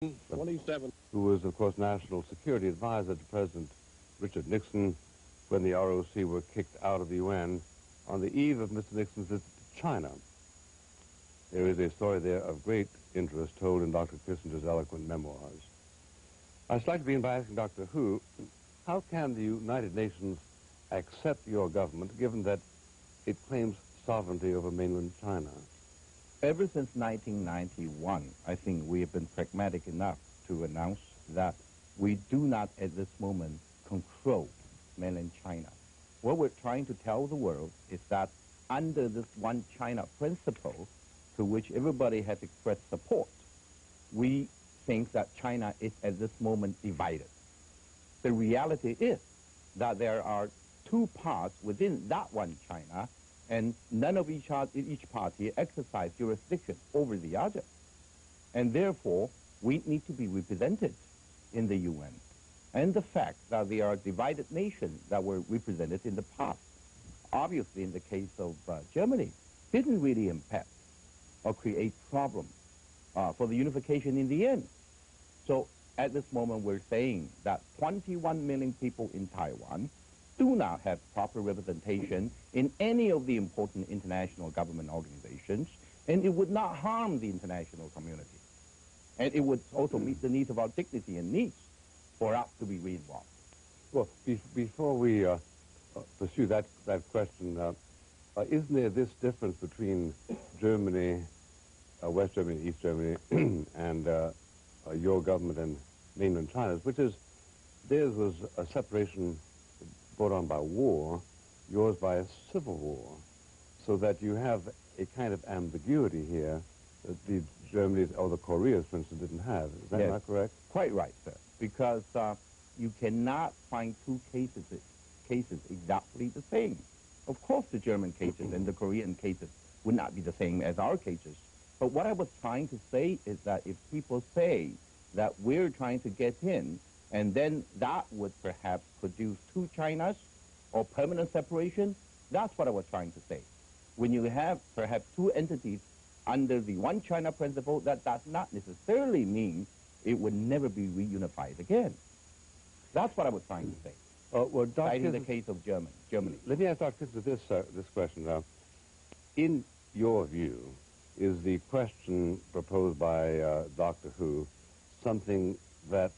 27. Who was, of course, National Security Advisor to President Richard Nixon when the ROC were kicked out of the UN on the eve of Mr. Nixon's visit to China. There is a story there of great interest told in Dr. Kissinger's eloquent memoirs. I'd like to begin by asking Dr. Hu, how can the United Nations accept your government given that it claims sovereignty over mainland China? Ever since 1991, I think we have been pragmatic enough to announce that we do not at this moment control mainland China. What we're trying to tell the world is that under this one China principle, to which everybody has expressed support, we think that China is at this moment divided. The reality is that there are two parts within that one China, and none of each party exercise jurisdiction over the other. And therefore, we need to be represented in the UN. And the fact that there are divided nations that were represented in the past, obviously in the case of Germany, didn't really impact or create problems for the unification in the end. So at this moment, we're saying that 21 million people in Taiwan do not have proper representation in any of the important international government organizations, and it would not harm the international community. And it would also meet the needs of our dignity and needs for us to be re-involved. Well, before we pursue that question, isn't there this difference between Germany, West Germany, East Germany, and your government and mainland China, which is, theirs was a separation brought on by war, yours by a civil war, so that you have a kind of ambiguity here that the Germany's or the Koreas, for instance, didn't have. Is that not correct? Quite right, sir, because you cannot find two cases exactly the same. Of course, the German cases and the Korean cases would not be the same as our cases. But what I was trying to say is that if people say that we're trying to get in, and then that would perhaps produce two Chinas or permanent separation, that's what I was trying to say. When you have perhaps two entities under the one China principle, that does not necessarily mean it would never be reunified again. That's what I was trying to say. Well, citing the case of Germany. Let me ask Dr. Kisser this question now. In your view, is the question proposed by Dr. Hu something that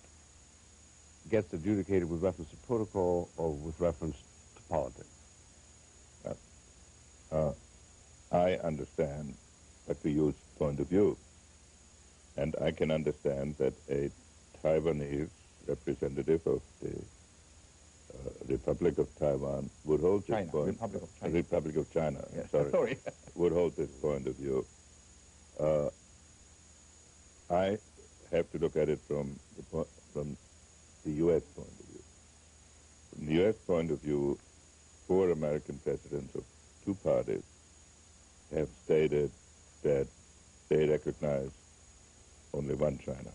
gets adjudicated with reference to protocol or with reference to politics? I understand Dr. Yu's point of view, and I can understand that a Taiwanese representative of the Republic of Taiwan would hold this point. Republic of China. Republic of China, yes. sorry. Would hold this point of view. I have to look at it from the U.S. point of view. From the U.S. point of view, 4 American presidents of 2 parties have stated that they recognize only one China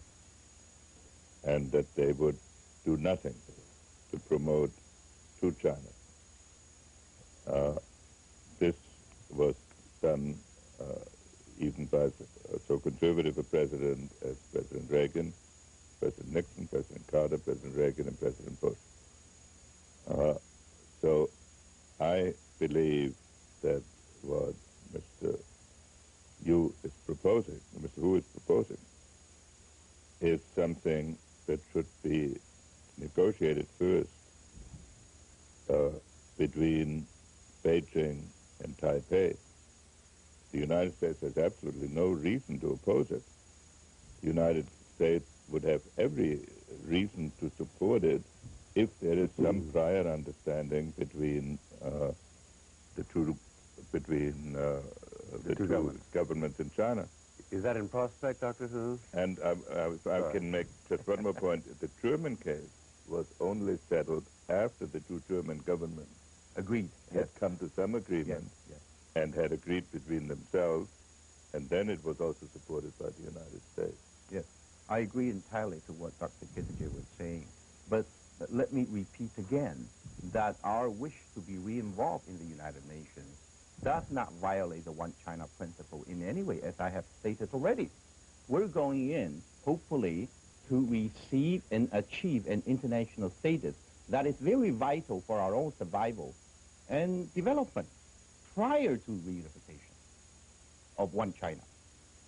and that they would do nothing to promote 2 China. This was done even by so conservative a president as President Reagan, President Nixon, President Carter, President Reagan, and President Bush. So I believe that what Mr. Yu is proposing, Mr. Hu is proposing, is something that should be negotiated first between Beijing and Taipei. The United States has absolutely no reason to oppose it. The United States would have every reason to support it if there is some prior understanding between the two governments in China. Is that in prospect, Dr. Hu? And I can make just one more point. The German case was only settled after the 2 German governments had come to some agreement and had agreed between themselves, and then it was also supported by the United States. Yes, I agree entirely to what Dr. Kissinger was saying, but let me repeat again that our wish to be re-involved in the United Nations does not violate the one China principle in any way, as I have stated already. we're going in, hopefully, to receive and achieve an international status that is very vital for our own survival and development prior to reunification of one China.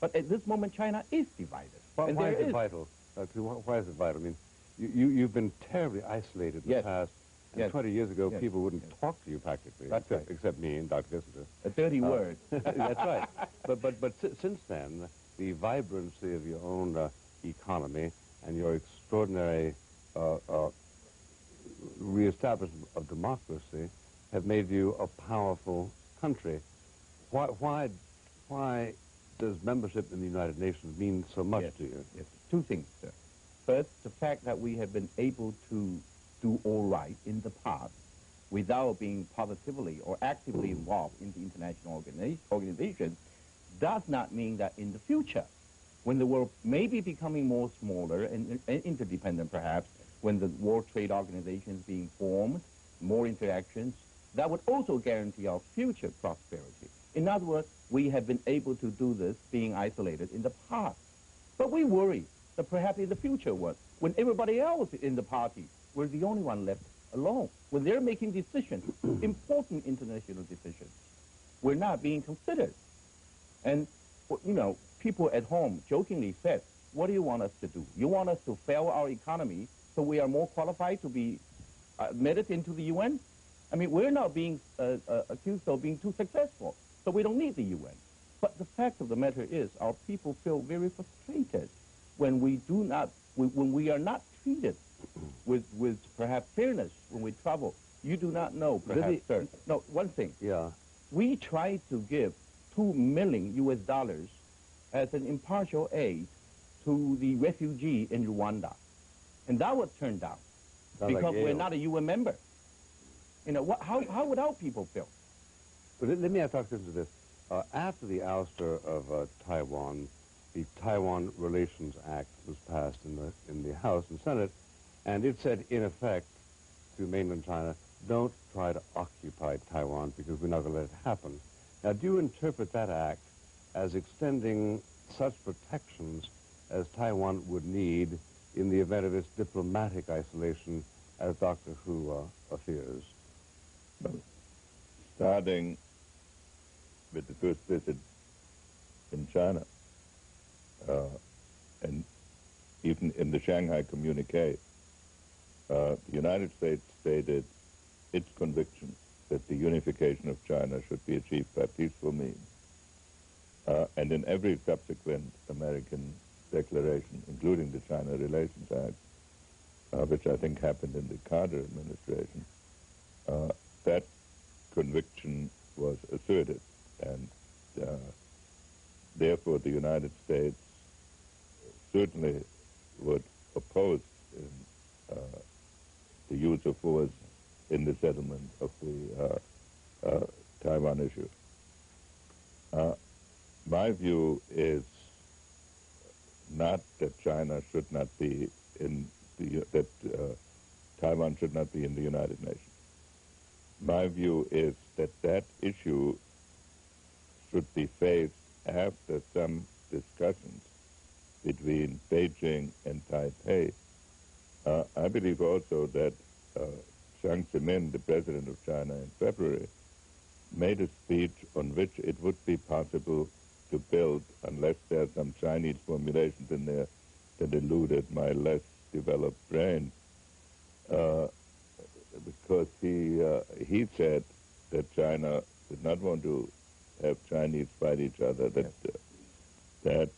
But at this moment, China is divided. Why, and why there is it vital? Why is it vital? I mean, you've been terribly isolated in the Yes. past. And Yes. 20 years ago, Yes. people wouldn't talk to you practically, That's except, right. except me and Dr. Kissinger. A dirty word. That's right. But since then, the vibrancy of your own economy and your extraordinary reestablishment of democracy have made you a powerful country. Why does membership in the United Nations mean so much Yes. to you? Yes. Two things, sir. First, the fact that we have been able to do all right in the past without being positively or actively involved in the international organization does not mean that in the future, when the world may be becoming more smaller and interdependent perhaps, when the World Trade Organization is being formed, more interactions, that would also guarantee our future prosperity. In other words, we have been able to do this being isolated in the past. But we worry that perhaps in the future, when everybody else in the party, we're the only one left alone. When they're making decisions, important international decisions, we're not being considered. And, you know, people at home jokingly said, what do you want us to do? You want us to fail our economy so we are more qualified to be admitted into the UN? I mean, we're not being accused of being too successful, so we don't need the UN. But the fact of the matter is, our people feel very frustrated when we do not, when we are not treated with perhaps fairness when we travel. You do not know, perhaps, sir. No, one thing. Yeah. We tried to give $2 million US as an impartial aid to the refugee in Rwanda. And that was turned down because we're not a UN member. You know, how would our people feel? But let me ask Dr. Kissinger this. After the ouster of Taiwan, the Taiwan Relations Act was passed in the House and Senate, and it said, in effect, to mainland China, don't try to occupy Taiwan because we're not going to let it happen. Now, do you interpret that act as extending such protections as Taiwan would need in the event of its diplomatic isolation, as Dr. Hu fears? Starting with the first visit in China, and even in the Shanghai communique, the United States stated its conviction that the unification of China should be achieved by peaceful means. And in every subsequent American declaration, including the China Relations Act, which I think happened in the Carter administration, that conviction was asserted, and therefore the United States certainly would oppose the use of force in the settlement of the Taiwan issue. My view is not that China should not be in that Taiwan should not be in the United Nations. My view is that that issue should be faced after some discussions between Beijing and Taipei. I believe also that Jiang Zemin, the president of China in February, made a speech on which it would be possible to build, unless there are some Chinese formulations in there that eluded my less developed brain, because he said that China did not want to have Chinese fight each other, that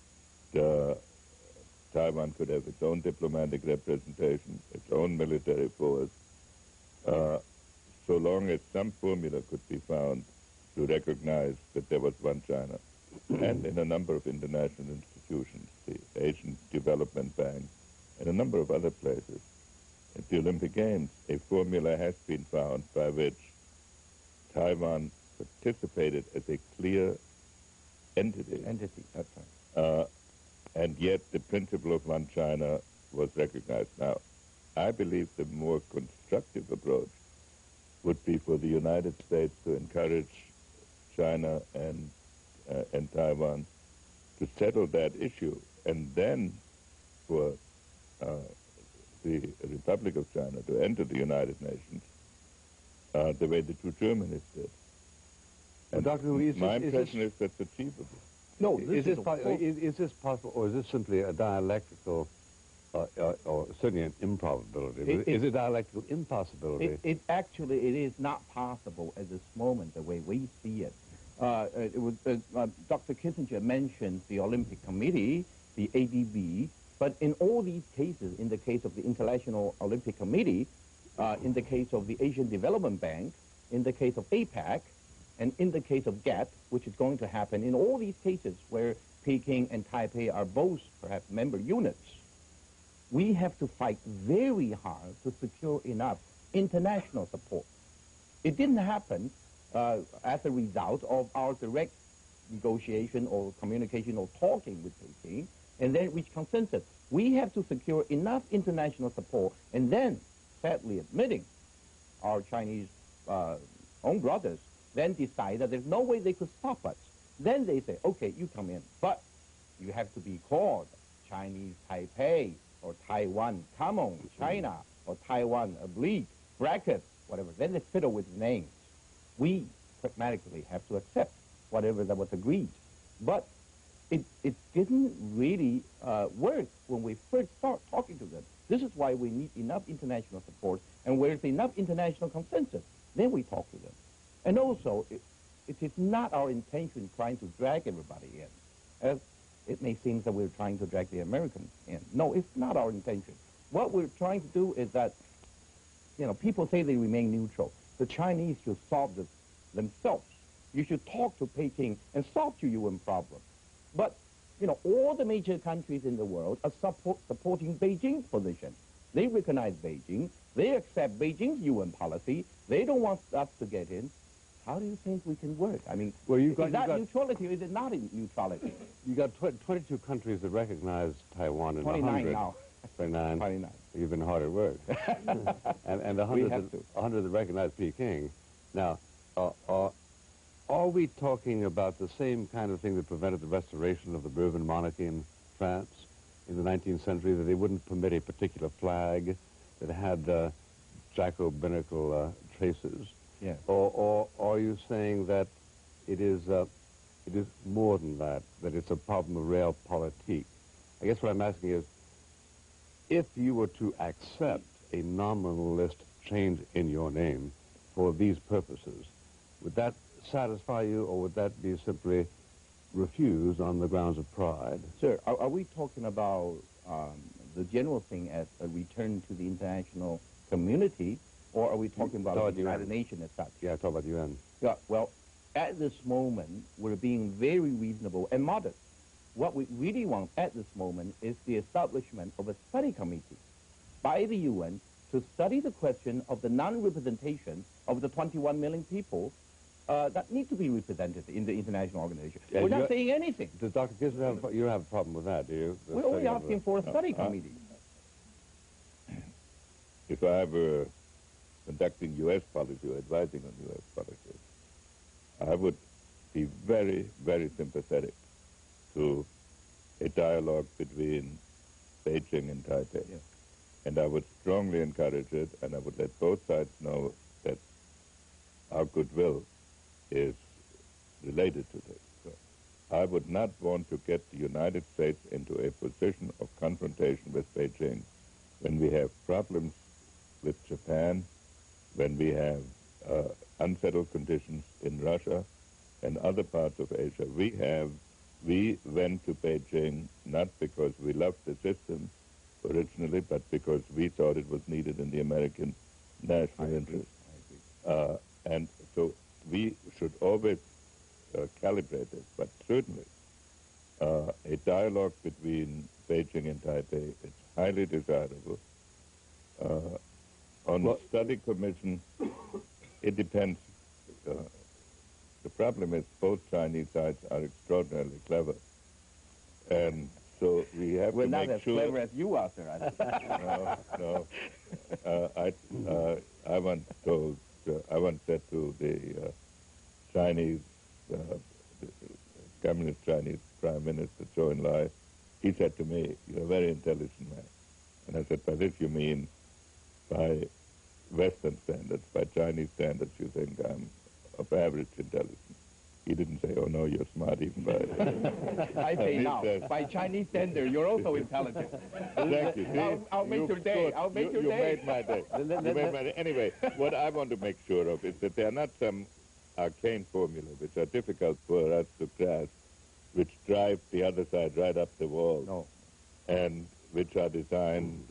Taiwan could have its own diplomatic representation, its own military force, so long as some formula could be found to recognize that there was one China. And in a number of international institutions, the Asian Development Bank, and a number of other places. At the Olympic Games, a formula has been found by which Taiwan participated as a clear entity. That's right. And yet the principle of one China was recognized. Now, I believe the more constructive approach would be for the United States to encourage China and Taiwan to settle that issue and then for the Republic of China to enter the United Nations the way the two Germanys did. And Dr. Hu, my impression is that's achievable. No, is this possible, or is this simply a dialectical, or certainly an improbability? Is it dialectical impossibility? It is not possible at this moment the way we see it. Dr. Kissinger mentioned the Olympic Committee, the ADB, but in all these cases, in the case of the International Olympic Committee, in the case of the Asian Development Bank, in the case of APEC, and in the case of GATT, which is going to happen, in all these cases where Peking and Taipei are both perhaps member units, we have to fight very hard to secure enough international support. It didn't happen as a result of our direct negotiation or communication or talking with Beijing, and then reach consensus. We have to secure enough international support, and then, sadly admitting, our Chinese own brothers then decide that there's no way they could stop us. Then they say, okay, you come in, but you have to be called Chinese Taipei or Taiwan Common China or Taiwan oblique bracket, whatever. Then they fiddle with names. We pragmatically have to accept whatever that was agreed. But it didn't really work when we first start talking to them. This is why we need enough international support, and where there's enough international consensus, then we talk to them. And also, it is not our intention trying to drag everybody in, as it may seem that we're trying to drag the Americans in. No, it's not our intention. What we're trying to do is that, people say they remain neutral. The Chinese should solve this themselves. You should talk to Peking and solve the UN problem. But, all the major countries in the world are supporting Beijing's position. They recognize Beijing. They accept Beijing's UN policy. They don't want us to get in. How do you think we can work? I mean, is that neutrality or is it not neutrality? You got 22 countries that recognize Taiwan and 29 100. now. 29. You've been hard at work. and 100 that recognize Peking. Now, are we talking about the same kind of thing that prevented the restoration of the Bourbon monarchy in France in the 19th century, that they wouldn't permit a particular flag that had Jacobinical traces? Yeah. Or are you saying that it is more than that, that it's a problem of realpolitik? I guess what I'm asking is, if you were to accept a nominalist change in your name for these purposes, would that satisfy you, or would that be simply refused on the grounds of pride? Sir, are we talking about the general thing as a return to the international community, or are we talking about the United Nations as such? Yeah, talk about the UN. Yeah, well, at this moment, we're being very reasonable and modest. What we really want at this moment is the establishment of a study committee by the UN to study the question of the non-representation of the 21 million people that need to be represented in the international organization. We're not saying anything. Does Dr. Kissinger you have a problem with that, do you? We're only asking for a study committee. If I were conducting U.S. policy or advising on U.S. policy, I would be very, very sympathetic to a dialogue between Beijing and Taipei. Yes. And I would strongly encourage it, and I would let both sides know that our goodwill is related to this. So I would not want to get the United States into a position of confrontation with Beijing when we have problems with Japan, when we have unsettled conditions in Russia and other parts of Asia. We went to Beijing not because we loved the system originally, but because we thought it was needed in the American national interest. And so we should always calibrate this, but certainly a dialogue between Beijing and Taipei is highly desirable. On the study commission, it depends. The problem is both Chinese sides are extraordinarily clever. And so we have We're to not make as sure... clever as you are, sir. No. I once said to the Chinese, the Communist Chinese Prime Minister, Zhou Enlai, he said to me, "You're a very intelligent man." And I said, "By this you mean by Western standards, by Chinese standards, you think I'm of average intelligence?" He didn't say, "Oh, no, you're smart even by..." I say now, by Chinese standard, you're also intelligent. Exactly. I'll make your day. I'll make your you day. made my day. You made my day. Anyway, what I want to make sure of is that there are not some arcane formula which are difficult for us to grasp, which drive the other side right up the wall, No. and which are designed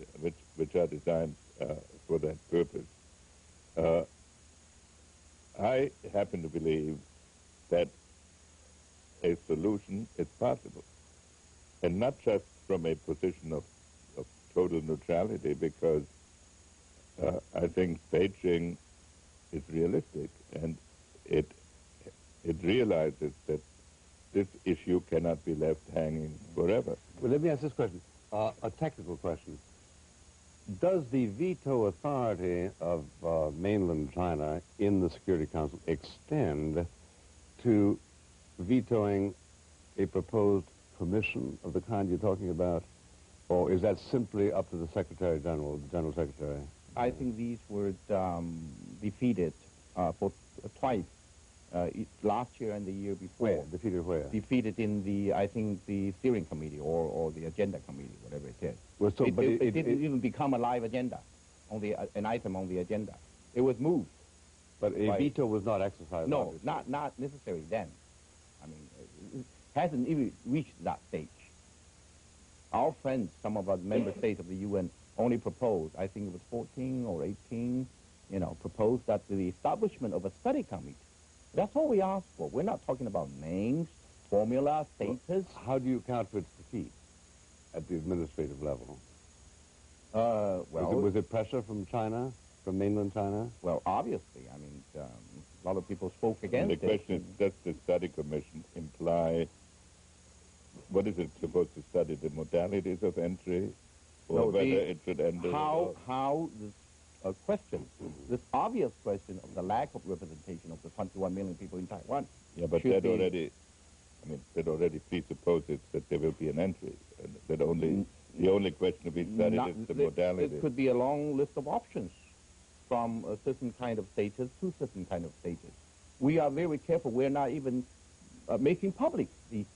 for that purpose. I happen to believe that a solution is possible, and not just from a position of total neutrality, because I think Beijing is realistic, and it realizes that this issue cannot be left hanging forever. Well, let me ask this question, a technical question. Does the veto authority of mainland China in the Security Council extend to vetoing a proposed commission of the kind you're talking about, or is that simply up to the Secretary General, the General Secretary? I think these were defeated for twice, last year and the year before. Where? Defeated where? Defeated in the, I think, the steering committee or the agenda committee, whatever it is. Well, so, It didn't even become a live agenda, on the, an item on the agenda. It was moved. But a Right. veto was not exercised? No, obviously. not necessarily then. I mean, it hasn't even reached that stage. Our friends, some of our member states of the UN, only proposed, I think it was 14 or 18, proposed that the establishment of a study committee. That's all we asked for. We're not talking about names, formula, status. How do you account for its defeat at the administrative level? Was it pressure from China, from mainland China? Well, obviously. I mean, a lot of people spoke And against the it. question is, does the study commission imply, what is it supposed to study, the modalities of entry, or No, whether it should enter? How this question, this obvious question of the lack of representation of the 21 million people in Taiwan. Yeah, but should that be- already presupposes that there will be an entry, and that the only question to be studied Not- is the there- modality. It could be a long list of options from a certain kind of status to certain kind of status. We are very careful. We're not even making public these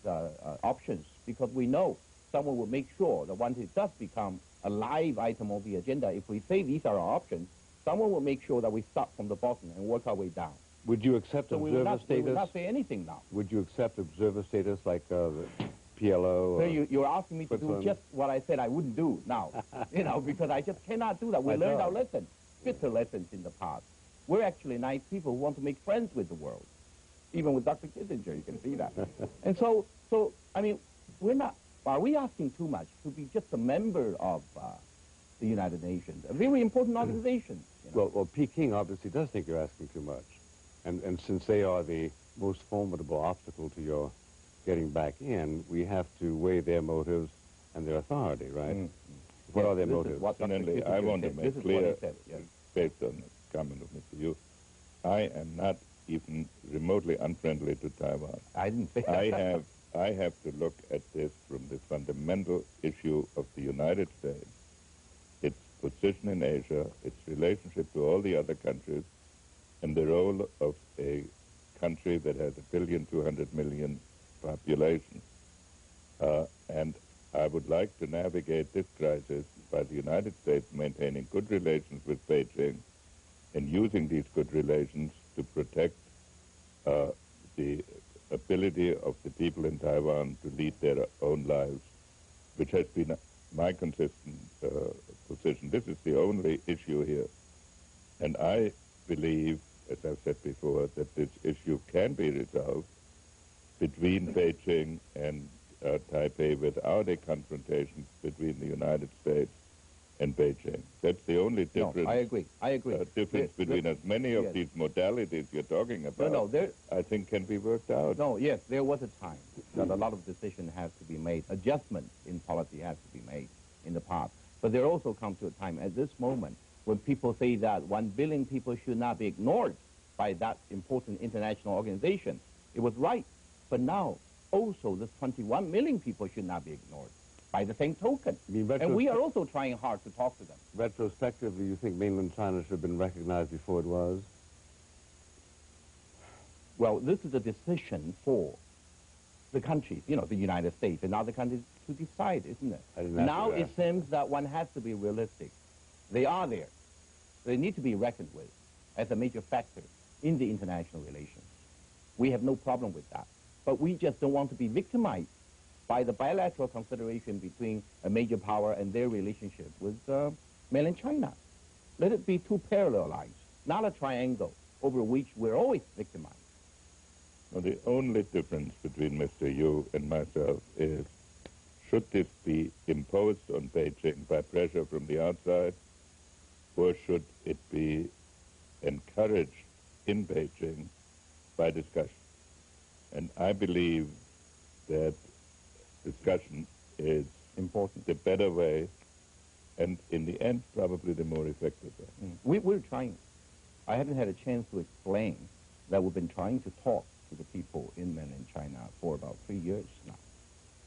options, because we know someone will make sure that once it does become a live item on the agenda, if we say these are our options, someone will make sure that we start from the bottom and work our way down. Would you accept So we will observer status? not say anything now. Would you accept observer status like the PLO? So you're asking me to do Switzerland? just what I said I wouldn't do now, because I just cannot do that. We I learned know. our lessons, bitter lessons in the past. We're actually nice people who want to make friends with the world. Even with Dr. Kissinger, you can see that. And so, I mean, are we asking too much to be just a member of the United Nations, a very important organization? Well, Peking obviously does think you're asking too much. And since they are the most formidable obstacle to your getting back in, we have to weigh their motives and their authority, right? What are their This is motives? what Dr. Incidentally, I Kissinger want to said. make This is clear, what he said, yes. based on the comment of Mr. Yu, I am not even remotely unfriendly to Taiwan. I didn't say that. I have to look at this from the fundamental issue of the United States, its position in Asia, its relationship to all the other countries, and the role of a country that has 1,200,000,000 population. And I would like to navigate this crisis by the United States maintaining good relations with Beijing and using these good relations to protect the ability of the people in Taiwan to lead their own lives, which has been my consistent position. This is the only issue here. And I believe, as I've said before, that this issue can be resolved between Beijing and Taipei without a confrontation between the United States and Beijing. That's the only difference. No, I agree. Difference between as many of yes. these modalities you're talking about, I think can be worked out. No, yes, there was a time that a lot of decision has to be made, adjustments in policy has to be made in the past. But there also comes to a time at this moment when people say that 1 billion people should not be ignored by that important international organization. It was right. But now, also, this 21 million people should not be ignored. by the same token. And we are also trying hard to talk to them. Retrospectively, you think mainland China should have been recognized before it was? Well, this is a decision for the countries, you know, the United States and other countries to decide, isn't it? Now it seems that one has to be realistic. They are there. They need to be reckoned with as a major factor in the international relations. We have no problem with that. But we just don't want to be victimized by the bilateral consideration between a major power and their relationship with mainland China. Let it be two parallel lines, not a triangle over which we're always victimized. Well, the only difference between Mr. Yu and myself is, should this be imposed on Beijing by pressure from the outside, or should it be encouraged in Beijing by discussion? And I believe that discussion is important, the better way, and in the end, probably the more effective way. We're trying. I haven't had a chance to explain that we've been trying to talk to the people in mainland China for about 3 years now.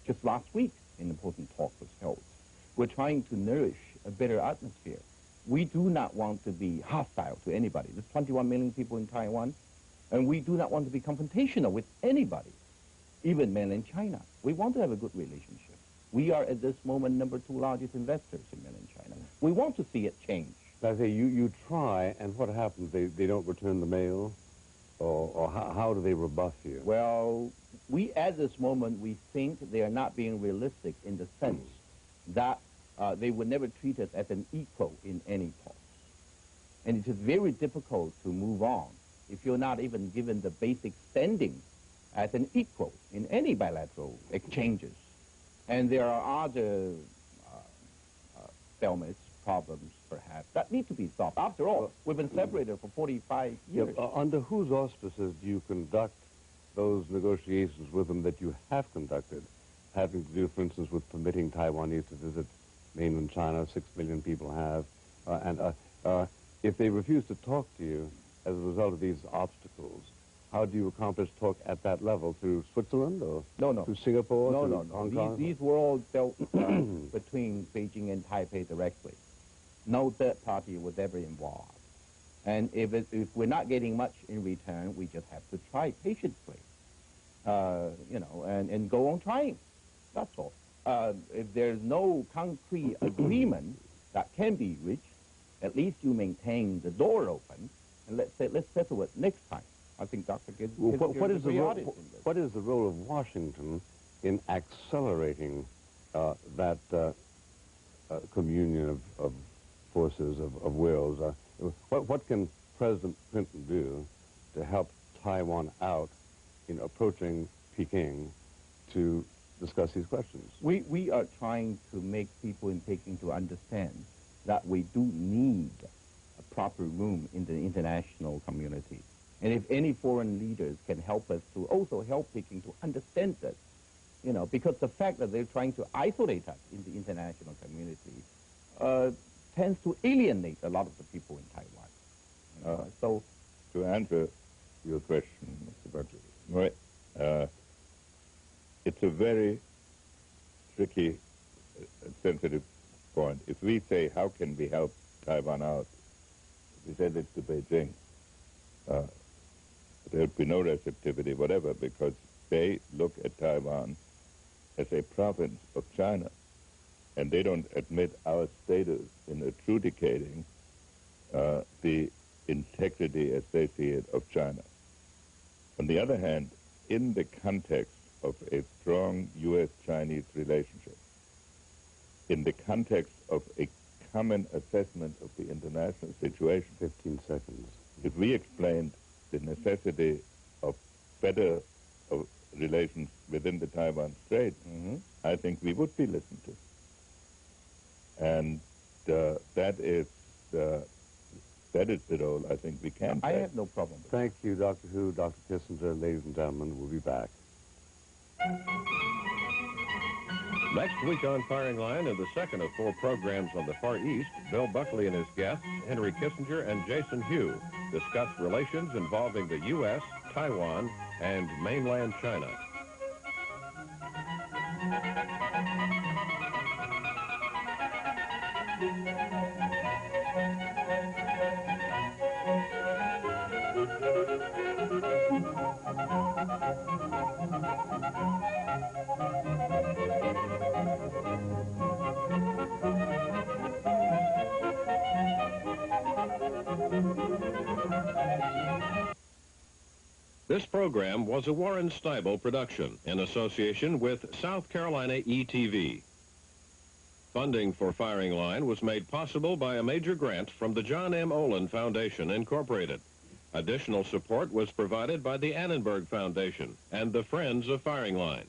Just last week, an important talk was held. We're trying to nourish a better atmosphere. We do not want to be hostile to anybody. There's 21 million people in Taiwan, and we do not want to be confrontational with anybody, even mainland China. We want to have a good relationship. We are, at this moment, #2 largest investors in mainland China. We want to see it change. I say you try, and what happens? They don't return the mail? Or how do they rebuff you? Well, we, at this moment, we think they are not being realistic in the sense that they would never treat us as an equal in any talks. And it is very difficult to move on if you're not even given the basic standing as an equal in any bilateral exchanges. And there are other stalemates, problems, perhaps, that need to be solved. After all, we've been separated for 45 years. Yeah, under whose auspices do you conduct those negotiations with them that you have conducted, having to do, for instance, with permitting Taiwanese to visit mainland China? 6 million people have. If they refuse to talk to you as a result of these obstacles, how do you accomplish talk at that level? Through Switzerland or through Singapore? No. Hong Kong? These were all dealt between Beijing and Taipei directly. No third party was ever involved. And if we're not getting much in return, we just have to try patiently, you know, and go on trying. That's all. If there's no concrete agreement that can be reached, at least you maintain the door open, and let's settle it next time. I think Dr. Gibbs what is the role of Washington in accelerating that communion of forces, of wills? What can President Clinton do to help Taiwan out in approaching Peking to discuss these questions? We are trying to make people in Peking to understand that we do need a proper room in the international community. And if any foreign leaders can help us to also help Peking to understand this, you know, because the fact that they're trying to isolate us in the international community tends to alienate a lot of the people in Taiwan. You know? So, to answer your question, Mr. Butler, it's a very tricky, sensitive point. If we say, how can we help Taiwan out? If we say this to Beijing, there would be no receptivity, whatever, because they look at Taiwan as a province of China, and they don't admit our status in adjudicating the integrity, as they see it, of China. On the other hand, in the context of a strong U.S.-Chinese relationship, in the context of a common assessment of the international situation, 15 seconds. If we explained the necessity of better relations within the Taiwan Strait, I think we would be listened to. And that is the role I think we can I play. have no problem with Thank you, Dr. Hu, Dr. Kissinger. Ladies and gentlemen, we'll be back. Next week on Firing Line, in the second of 4 programs on the Far East, Bill Buckley and his guests, Henry Kissinger and Jason Hugh, discuss relations involving the U.S., Taiwan, and mainland China. This program was a Warren Steibel production in association with South Carolina ETV. Funding for Firing Line was made possible by a major grant from the John M. Olin Foundation, Incorporated. Additional support was provided by the Annenberg Foundation and the Friends of Firing Line.